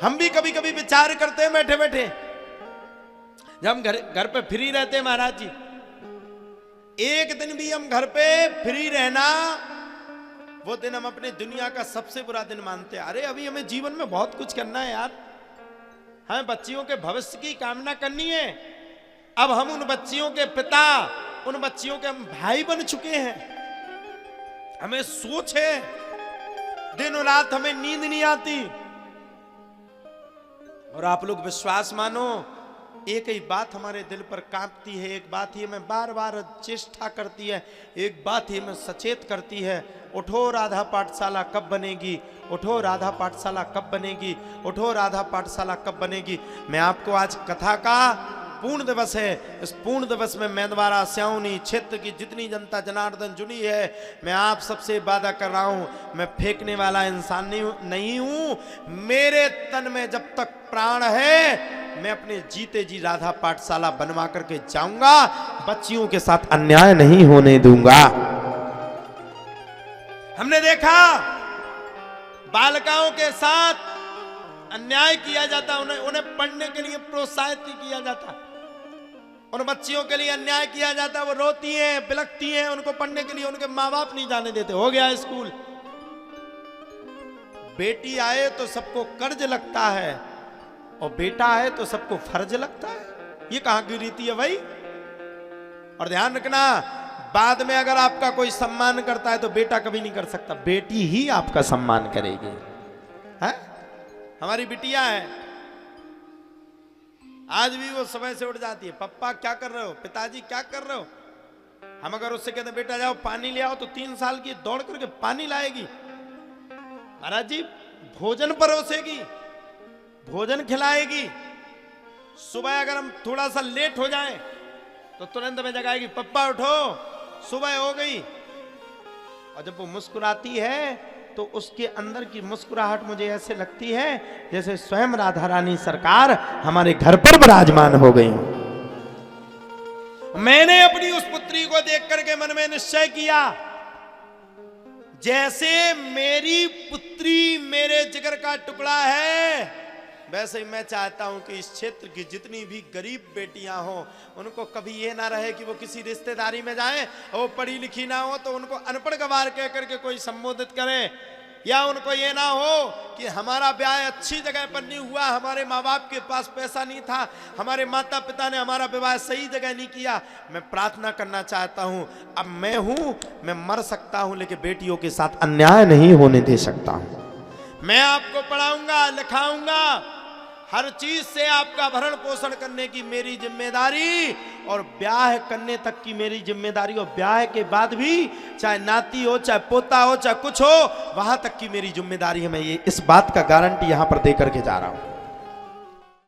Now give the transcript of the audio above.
हम भी कभी कभी विचार करते हैं बैठे बैठे, जब हम घर पे फ्री रहते हैं महाराज जी, एक दिन भी हम घर पे फ्री रहना, वो दिन हम अपने दुनिया का सबसे बुरा दिन मानते हैं। अरे अभी हमें जीवन में बहुत कुछ करना है यार, हमें बच्चियों के भविष्य की कामना करनी है। अब हम उन बच्चियों के पिता, उन बच्चियों के हम भाई बन चुके हैं, हमें सोच है, दिन और रात हमें नींद नहीं आती। और आप लोग विश्वास मानो, एक ही बात हमारे दिल पर कांपती है, एक बात ही हमें बार बार चेष्टा करती है, एक बात ही हमें सचेत करती है, उठो राधा पाठशाला कब बनेगी, उठो राधा पाठशाला कब बनेगी, उठो राधा पाठशाला कब बनेगी। मैं आपको आज कथा का पूर्ण दिवस है, इस पूर्ण दिवस में मैंदवारा स्याउनी क्षेत्र की जितनी जनता जनार्दन जुड़ी है, मैं आप सबसे वादा कर रहा हूं, मैं फेंकने वाला इंसान नहीं हूं। मेरे तन में जब तक प्राण है, मैं अपने जीते जी राधा पाठशाला बनवा करके जाऊंगा, बच्चियों के साथ अन्याय नहीं होने दूंगा। हमने देखा बालिकाओं के साथ अन्याय किया जाता, उन्हें पढ़ने के लिए प्रोत्साहित नहीं किया जाता, उन बच्चियों के लिए अन्याय किया जाता, वो रोती हैं, बिलखती हैं, उनको पढ़ने के लिए उनके माँ बाप नहीं जाने देते। हो गया स्कूल, बेटी आए तो सबको कर्ज लगता है और बेटा आए तो सबको फर्ज लगता है। ये कहां की रीति है भाई? और ध्यान रखना, बाद में अगर आपका कोई सम्मान करता है तो बेटा कभी नहीं कर सकता, बेटी ही आपका सम्मान करेगी। है? हमारी बिटिया है, आज भी वो समय से उठ जाती है, पप्पा क्या कर रहे हो, पिताजी क्या कर रहे हो। हम अगर उससे कहते बेटा जाओ पानी ले आओ, तो 3 साल की दौड़ करके पानी लाएगी। महाराज जी भोजन परोसेगी, भोजन खिलाएगी। सुबह अगर हम थोड़ा सा लेट हो जाएं तो तुरंत में जगाएगी, पप्पा उठो सुबह हो गई। और जब वो मुस्कुराती है तो उसके अंदर की मुस्कुराहट मुझे ऐसे लगती है जैसे स्वयं राधा रानी सरकार हमारे घर पर विराजमान हो गई। मैंने अपनी उस पुत्री को देख करके मन में निश्चय किया, जैसे मेरी पुत्री मेरे जिगर का टुकड़ा है, वैसे ही मैं चाहता हूं कि इस क्षेत्र की जितनी भी गरीब बेटियां हो, उनको कभी ये ना रहे कि वो किसी रिश्तेदारी में जाएं और वो पढ़ी लिखी ना हो तो उनको अनपढ़ गवार कह करके कोई संबोधित करे, या उनको ये ना हो कि हमारा ब्याह अच्छी जगह पर नहीं हुआ, हमारे माँ बाप के पास पैसा नहीं था, हमारे माता पिता ने हमारा विवाह सही जगह नहीं किया। मैं प्रार्थना करना चाहता हूं, अब मैं हूं, मैं मर सकता हूं लेकिन बेटियों के साथ अन्याय नहीं होने दे सकता हूं। मैं आपको पढ़ाऊंगा, लिखाऊंगा, हर चीज से आपका भरण पोषण करने की मेरी जिम्मेदारी, और ब्याह करने तक की मेरी जिम्मेदारी, और ब्याह के बाद भी चाहे नाती हो, चाहे पोता हो, चाहे कुछ हो, वहां तक की मेरी जिम्मेदारी है। मैं ये इस बात का गारंटी यहां पर दे करके जा रहा हूं।